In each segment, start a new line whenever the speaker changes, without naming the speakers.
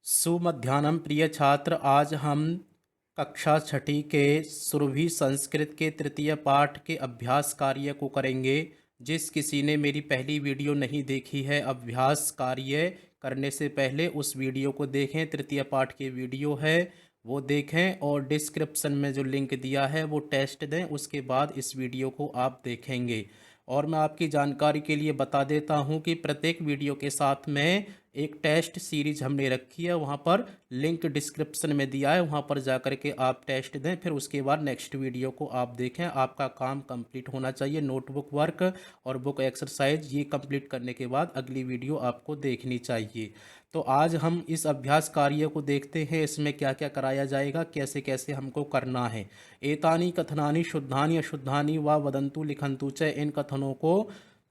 सुमध्याह्नं प्रिय छात्र, आज हम कक्षा छठी के सुरभि संस्कृत के तृतीय पाठ के अभ्यास कार्य को करेंगे। जिस किसी ने मेरी पहली वीडियो नहीं देखी है, अभ्यास कार्य करने से पहले उस वीडियो को देखें। तृतीय पाठ की वीडियो है, वो देखें और डिस्क्रिप्शन में जो लिंक दिया है वो टेस्ट दें, उसके बाद इस वीडियो को आप देखेंगे। और मैं आपकी जानकारी के लिए बता देता हूं कि प्रत्येक वीडियो के साथ में एक टेस्ट सीरीज हमने रखी है, वहाँ पर लिंक डिस्क्रिप्शन में दिया है, वहाँ पर जा कर के आप टेस्ट दें, फिर उसके बाद नेक्स्ट वीडियो को आप देखें। आपका काम कंप्लीट होना चाहिए, नोटबुक वर्क और बुक एक्सरसाइज ये कंप्लीट करने के बाद अगली वीडियो आपको देखनी चाहिए। तो आज हम इस अभ्यास कार्य को देखते हैं, इसमें क्या क्या कराया जाएगा, कैसे कैसे हमको करना है। एतानी कथनानि शुद्धानि अशुद्धानि व वदंतु लिखंतु च, इन कथनों को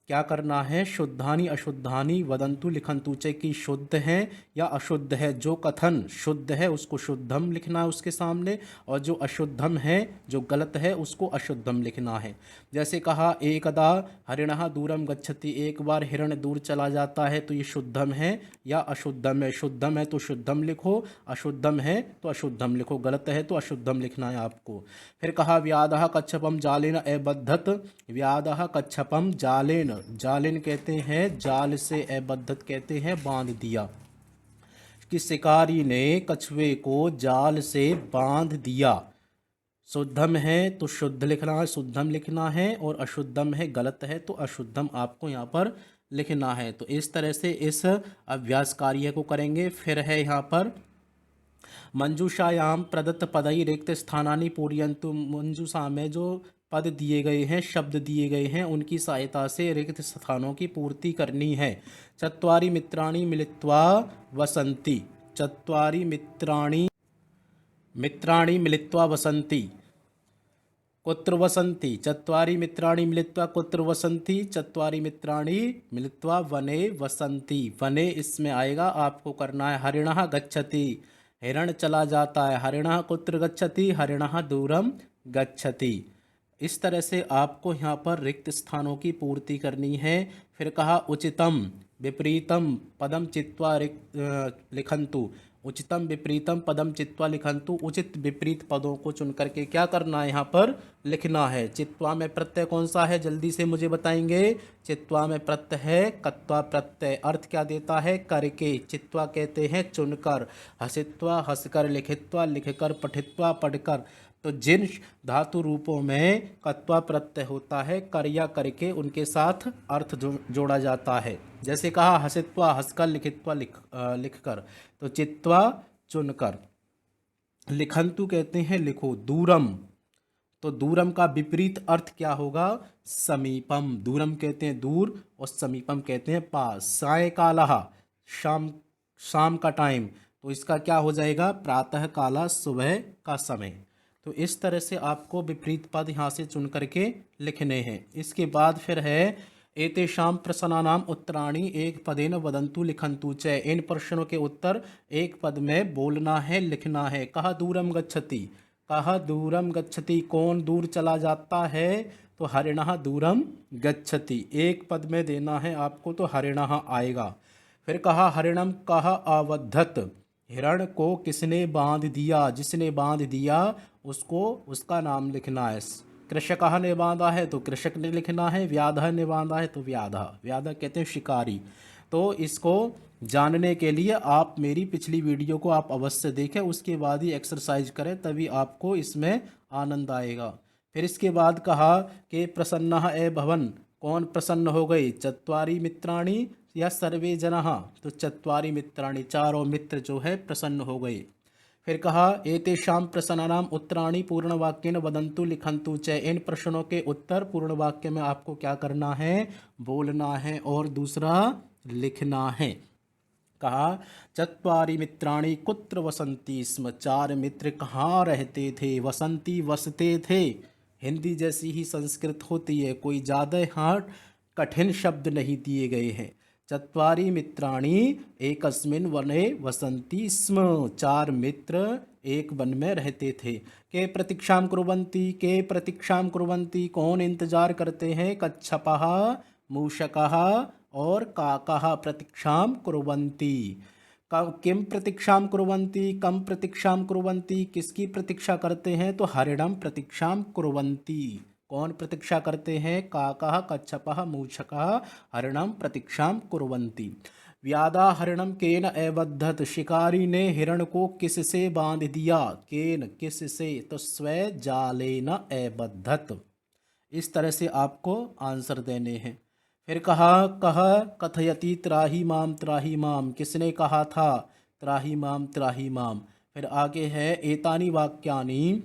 क्या करना है, शुद्धानि अशुद्धानि वदंतु लिखंतु च की शुद्ध है या अशुद्ध है। जो कथन शुद्ध है उसको शुद्धम लिखना है उसके सामने, और जो अशुद्धम है, जो गलत है, उसको अशुद्धम लिखना है। जैसे कहा, एकदा हरिणः दूरम गच्छति, एक बार हिरण दूर चला जाता है, तो ये शुद्धम है या अशुद्धम है। शुद्धम है तो शुद्धम लिखो, अशुद्धम है तो अशुद्धम लिखो, गलत है तो अशुद्धम लिखना है आपको। फिर कहा, व्याधः कच्छपम जालेन अबद्धत, व्याधः कच्छपम जालेन, जालिन कहते हैं जाल से, अबद्धत कहते हैं बांध दिया, कि शिकारी ने कछुए को जाल से बांध दिया। शुद्धम है तो शुद्ध लिखना है, शुद्धम लिखना है, और अशुद्धम है, गलत है तो अशुद्धम आपको यहाँ पर लिखना है। तो इस तरह से इस अभ्यास कार्य को करेंगे। फिर है यहाँ पर, मंजूषायाम प्रदत्त पदई रिक्त स्थानानि पूरयन्तु, मंजूषा में जो पद दिए गए हैं, शब्द दिए गए हैं, उनकी सहायता से रिक्त स्थानों की पूर्ति करनी है। चत्वारि मित्राणि मिलित्वा वसन्ति, चत्वारि मित्राणि मित्राणि मिलित्वा वसन्ति, कुत्र वसन्ति, चत्वारि मित्राणि मिलित्वा कुत्र वसन्ति, चत्वारि मित्राणि मिलित्वा वने वसन्ति, वने इसमें आएगा, आपको करना है। हरिणः गच्छति, हिरण चला जाता है। हरिणः कुत्र गच्छति, हरिणः दूरम गच्छति। इस तरह से आपको यहाँ पर रिक्त स्थानों की पूर्ति करनी है। फिर कहा, उचितम विपरीतम पदम चित्वा लिखंतु, उचितम विपरीतम पदम चित्वा लिखंतु, उचित विपरीत पदों को चुन करके क्या करना है, यहाँ पर लिखना है। चित्वा में प्रत्यय कौन सा है, जल्दी से मुझे बताएंगे। चित्वा में प्रत्यय है कत्वा प्रत्यय, अर्थ क्या देता है, करके। चित्वा कहते हैं चुनकर, हसित्वा हंसकर, लिखित्वा लिखकर, पठित्वा पढ़कर। तो जिन धातु रूपों में कत्वा प्रत्यय होता है, कर या करके उनके साथ अर्थ जोड़ा जाता है। जैसे कहा, हसित्वा हंसकर, लिखित्वा लिखकर, तो चित्वा चुनकर। लिखंतु कहते हैं लिखो। दूरम, तो दूरम का विपरीत अर्थ क्या होगा, समीपम। दूरम कहते हैं दूर और समीपम कहते हैं पास। सायकालः, शाम, शाम का टाइम, तो इसका क्या हो जाएगा, प्रातः काला, सुबह का समय। तो इस तरह से आपको विपरीत पद यहाँ से चुन करके लिखने हैं। इसके बाद फिर है, एतेषां प्रश्नानाम उत्तराणि एक पदेन वदन्तु लिखन्तु च, इन प्रश्नों के उत्तर एक पद में बोलना है, लिखना है। कहा, दूरम गच्छति, कहा दूरम गच्छति, कौन दूर चला जाता है, तो हरिणः दूरम गच्छति, एक पद में देना है आपको, तो हरिणः आएगा। फिर कहा, हरिणम कहा आवद्धत, हिरण को किसने बांध दिया, जिसने बांध दिया उसको उसका नाम लिखना है। कृषकः ने बांधा है तो कृषक ने लिखना है, व्याधः ने बांधा है तो व्याधः, व्याधः कहते हैं शिकारी। तो इसको जानने के लिए आप मेरी पिछली वीडियो को आप अवश्य देखें, उसके बाद ही एक्सरसाइज करें, तभी आपको इसमें आनंद आएगा। फिर इसके बाद कहा कि प्रसन्नः अभवन्, कौन प्रसन्न हो गई, चत्वारि मित्राणि या सर्वे जनः, तो चत्वारि मित्राणि, चारों मित्र जो है प्रसन्न हो गए। फिर कहा, एतेषां प्रश्नानाम उत्तराणि पूर्ण वाक्येन वदन्तु लिखन्तु च, इन प्रश्नों के उत्तर पूर्ण वाक्य में आपको क्या करना है, बोलना है, और दूसरा लिखना है। कहा, चत्वारि मित्राणि कुत्र वसन्ति स्म, चार मित्र कहाँ रहते थे, वसंती वसते थे। हिंदी जैसी ही संस्कृत होती है, कोई ज़्यादा यहाँ कठिन शब्द नहीं दिए गए हैं। चत्वारि मित्राणि एकस्मिन् वने वसन्ति स्म, चार मित्र एक वन में रहते थे। के प्रतीक्षां कुर्वन्ति, के प्रतीक्षां कुर्वन्ति, कौन इंतजार करते हैं, कच्छपः, मूषकः और काकः प्रतीक्षां कुर्वन्ति। किम प्रतीक्षाम कुर्वन्ति, कम प्रतीक्षाम कुर्वन्ति, किसकी प्रतीक्षा करते हैं? तो हरिणम प्रतीक्षाम कुर्वन्ति। कौन प्रतीक्षा करते हैं? काकः कच्छपः मूषकः हरिणम प्रतीक्षाम कुर्वन्ति। व्याधा हरिणम केन एबद्धत, शिकारी ने हिरण को किससे बांध दिया? केन किससे, तो स्वे जालेन एबद्धत। इस तरह से आपको आंसर देने हैं। फिर कहा कह कथयति त्राही माम, किसने कहा था? त्राही माम। फिर आगे है एतानी वाक्यानि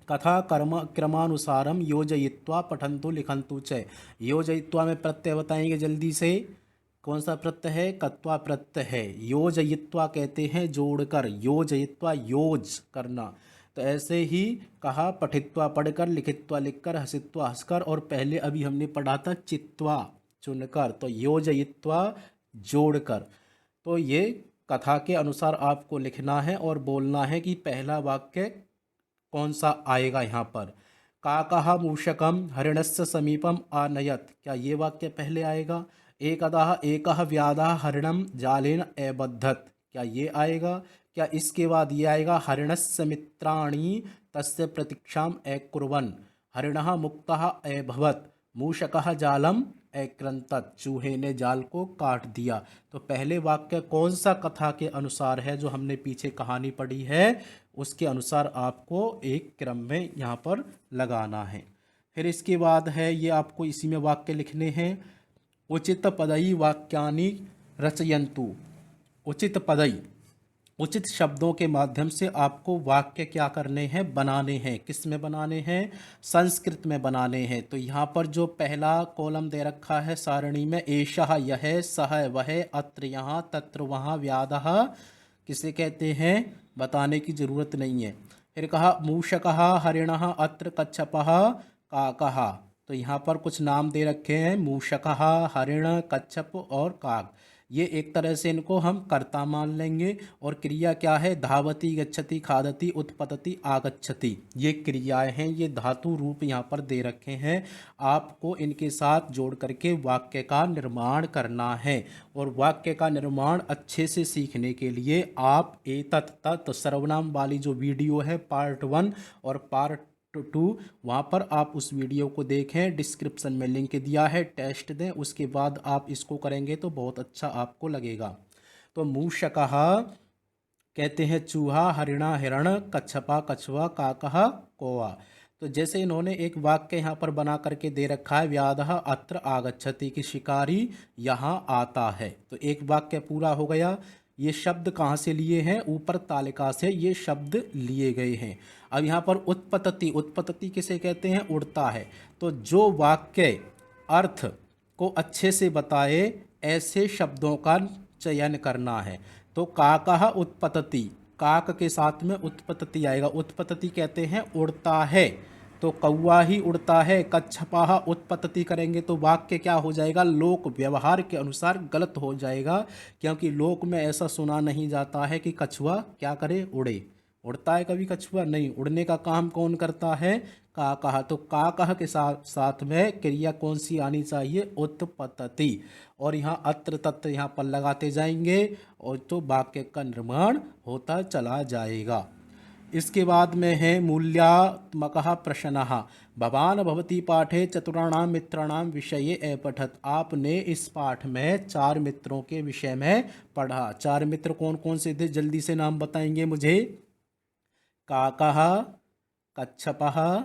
कथा कर्म क्रमानुसारम योजयित्वा पठन्तु लिखन्तु च। योजयित्वा में प्रत्यय बताएंगे जल्दी से। कौन सा प्रत्यय है? कत्वा प्रत्यय है। योजयित्वा कहते हैं जोड़कर, योजयित्वा योज करना। तो ऐसे ही कहा पठित्वा पढ़कर, लिखित्वा लिखकर, हसित्वा हंसकर, और पहले अभी हमने पढ़ा था चित्वा चुनकर। तो योजयित्वा जोड़कर। तो ये कथा के अनुसार आपको लिखना है और बोलना है कि पहला वाक्य कौन सा आएगा यहाँ पर। काकः मूषकम हरिणस्य समीपम आनयत, क्या ये वाक्य पहले आएगा? एकः व्याधः हरिणम जालेन एबद्धत, क्या ये आएगा? क्या इसके बाद ये आएगा? हरिणस्य मित्राणि तस्य प्रतीक्षाम अकुर्वन्, हरिणः मुक्तः अभवत्, मूषकः जालम अकृन्तत, चूहे ने जाल को काट दिया। तो पहले वाक्य कौन सा कथा के अनुसार है जो हमने पीछे कहानी पढ़ी है, उसके अनुसार आपको एक क्रम में यहाँ पर लगाना है। फिर इसके बाद है ये आपको इसी में वाक्य लिखने हैं। उचित पदई वाक्यानि रचयन्तु। उचित पदई, उचित शब्दों के माध्यम से आपको वाक्य क्या करने हैं? बनाने हैं। किस में बनाने हैं? संस्कृत में बनाने हैं। तो यहाँ पर जो पहला कॉलम दे रखा है सारणी में, एषः यह, सह वह, अत्र यहाँ, तत्र वहाँ, व्याधः किसे कहते हैं? बताने की ज़रूरत नहीं है। फिर कहा मूषकः हरिणः अत्र कच्छपः काकः। तो यहाँ पर कुछ नाम दे रखे हैं, मूषकः, हरिण, कच्छप और काक। ये एक तरह से इनको हम कर्ता मान लेंगे। और क्रिया क्या है? धावति, गच्छति, खादति, उत्पतति, आगच्छति। ये क्रियाएं हैं, ये धातु रूप यहाँ पर दे रखे हैं। आपको इनके साथ जोड़ करके वाक्य का निर्माण करना है। और वाक्य का निर्माण अच्छे से सीखने के लिए आप एतत् तत् सर्वनाम वाली जो वीडियो है पार्ट 1 और पार्ट 2, वहाँ पर आप उस वीडियो को देखें, डिस्क्रिप्शन में लिंक दिया है, टेस्ट दें, उसके बाद आप इसको करेंगे तो बहुत अच्छा आपको लगेगा। तो मूषकः कहते हैं चूहा, हरिणा हिरण, कच्छपा कछुआ, काकः कौवा। तो जैसे इन्होंने एक वाक्य यहाँ पर बना करके दे रखा है, व्याधः अत्र आगच्छति, कि शिकारी यहाँ आता है। तो एक वाक्य पूरा हो गया। ये शब्द कहाँ से लिए हैं? ऊपर तालिका से ये शब्द लिए गए हैं। अब यहाँ पर उत्पतति, उत्पतति किसे कहते हैं? उड़ता है। तो जो वाक्य अर्थ को अच्छे से बताए ऐसे शब्दों का चयन करना है। तो काकः उत्पतति, काक के साथ में उत्पतति आएगा। उत्पतति कहते हैं उड़ता है, तो कौवा ही उड़ता है। कच्छपाह उत्पतति करेंगे तो वाक्य क्या हो जाएगा? लोक व्यवहार के अनुसार गलत हो जाएगा, क्योंकि लोक में ऐसा सुना नहीं जाता है कि कछुआ क्या करे? उड़े। उड़ता है कभी कछुआ? नहीं। उड़ने का काम कौन करता है? काकः। तो काकः के साथ में क्रिया कौन सी आनी चाहिए? उत्पतति। और यहाँ अत्र तत्र यहाँ पर लगाते जाएंगे और तो वाक्य का निर्माण होता चला जाएगा। इसके बाद में है मूल्यात्मकः प्रश्नः। भवान भवती पाठे चतुराणां मित्राणां विषये अपठत। आपने इस पाठ में 4 मित्रों के विषय में पढ़ा। 4 मित्र कौन कौन से थे? जल्दी से नाम बताएंगे मुझे। काकः, कच्छपः,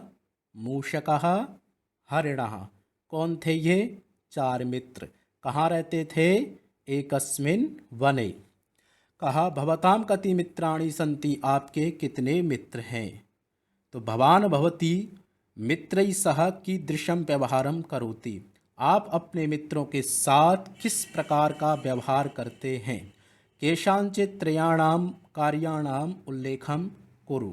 मूषकः, हरिणः। कौन थे ये 4 मित्र? कहाँ रहते थे? एकस्मिन् वने। कहा भवताम कति मित्राणि सन्ति, आपके कितने मित्र हैं? तो भवान भवती मित्रैः सह कीदृशं व्यवहारं करोति। आप अपने मित्रों के साथ किस प्रकार का व्यवहार करते हैं? केषांचित् त्रयाणां कार्याणां उल्लेखं कुरु,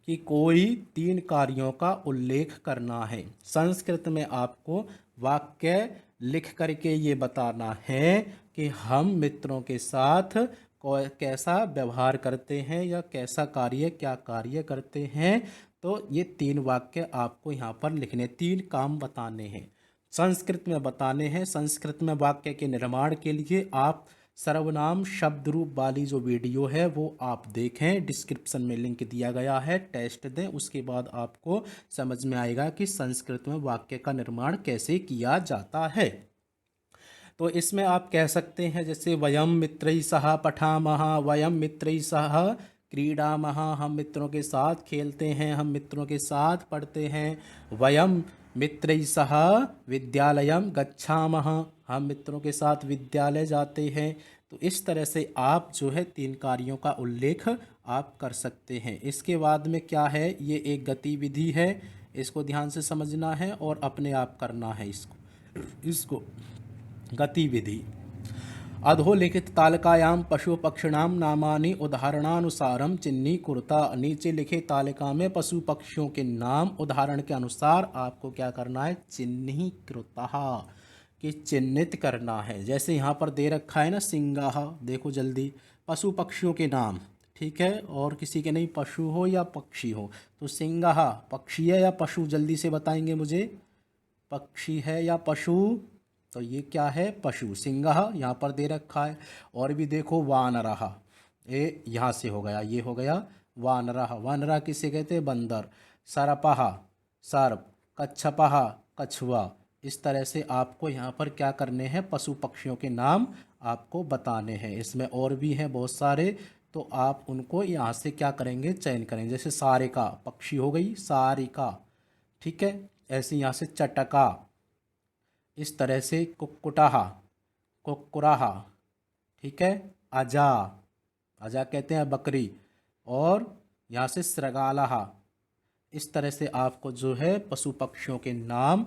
कि कोई 3 कार्यों का उल्लेख करना है। संस्कृत में आपको वाक्य लिख करके ये बताना है कि हम मित्रों के साथ कैसा व्यवहार करते हैं या कैसा कार्य, क्या कार्य करते हैं। तो ये 3 वाक्य आपको यहाँ पर लिखने, 3 काम बताने हैं, संस्कृत में बताने हैं। संस्कृत में वाक्य के निर्माण के लिए आप सर्वनाम शब्द रूप वाली जो वीडियो है वो आप देखें, डिस्क्रिप्शन में लिंक दिया गया है, टेस्ट दें, उसके बाद आपको समझ में आएगा कि संस्कृत में वाक्य का निर्माण कैसे किया जाता है। तो इसमें आप कह सकते हैं जैसे वयम मित्रैः सह पठामः, वयम मित्रैः सह क्रीडामः, हम मित्रों के साथ खेलते हैं, हम मित्रों के साथ पढ़ते हैं। वयम मित्रैः सह विद्यालयम गच्छामः, हम मित्रों के साथ विद्यालय जाते हैं। तो इस तरह से आप जो है 3 कार्यों का उल्लेख आप कर सकते हैं। इसके बाद में क्या है, ये एक गतिविधि है, इसको ध्यान से समझना है और अपने आप करना है इसको गतिविधि। अधोलिखित तालिकायां पशु पक्षिणाम नामानि उदाहरणानुसारम चिन्ही कुरुता, नीचे लिखे तालिका में पशु पक्षियों के नाम उदाहरण के अनुसार आपको क्या करना है, चिन्ही कृता, कि चिन्हित करना है। जैसे यहाँ पर दे रखा है ना सिंगाह, देखो जल्दी, पशु पक्षियों के नाम, ठीक है, और किसी के नहीं, पशु हो या पक्षी हो, तो सिंगाह पक्षी है या पशु, जल्दी से बताएंगे मुझे, पक्षी है या पशु, तो ये क्या है, पशु, सिंगह यहाँ पर दे रखा है। और भी देखो वानरह, ये यहाँ से हो गया, ये हो गया वानरह, वानरह किसे कहते हैं, बंदर। सरपह सर्प, कच्छपह कछुआ। इस तरह से आपको यहाँ पर क्या करने हैं, पशु पक्षियों के नाम आपको बताने हैं। इसमें और भी हैं बहुत सारे, तो आप उनको यहाँ से क्या करेंगे, चयन करेंगे। जैसे सारिका पक्षी हो गई, सारिका, ठीक है। ऐसे यहाँ से चटका, इस तरह से कुक्कुटाहा, कुक्कुराहा, ठीक है। अजा, अजा कहते हैं बकरी। और यहाँ से सृगालाहा। इस तरह से आपको जो है पशु पक्षियों के नाम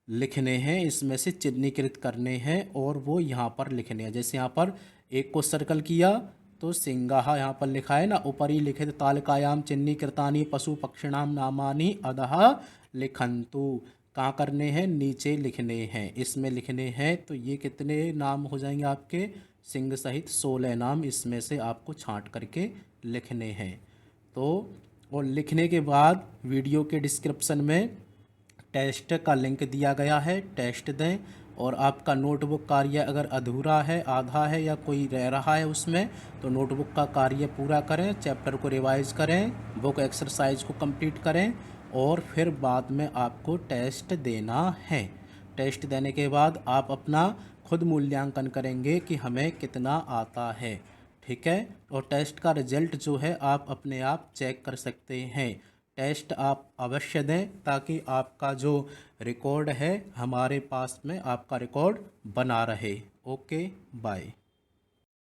लिखने हैं, इसमें से चिन्हीकृत करने हैं और वो यहाँ पर लिखने हैं। जैसे यहाँ पर एक को सर्कल किया तो सिंगाहा यहाँ पर लिखा है ना, ऊपरी लिखित तालिकायाम चिन्हीकृतानि पशु पक्षिणाम नामानि अधः लिखन्तु, कहाँ करने हैं, नीचे लिखने हैं, इसमें लिखने हैं। तो ये कितने नाम हो जाएंगे आपके, सिंह सहित 16 नाम इसमें से आपको छांट करके लिखने हैं। तो और लिखने के बाद वीडियो के डिस्क्रिप्शन में टेस्ट का लिंक दिया गया है, टेस्ट दें। और आपका नोटबुक कार्य अगर अधूरा है, आधा है या कोई रह रहा है उसमें, तो नोटबुक का कार्य पूरा करें, चैप्टर को रिवाइज करें, बुक एक्सरसाइज को कंप्लीट करें और फिर बाद में आपको टेस्ट देना है। टेस्ट देने के बाद आप अपना खुद मूल्यांकन करेंगे कि हमें कितना आता है, ठीक है। और टेस्ट का रिजल्ट जो है आप अपने आप चेक कर सकते हैं। टेस्ट आप अवश्य दें ताकि आपका जो रिकॉर्ड है हमारे पास में आपका रिकॉर्ड बना रहे। Okay, bye.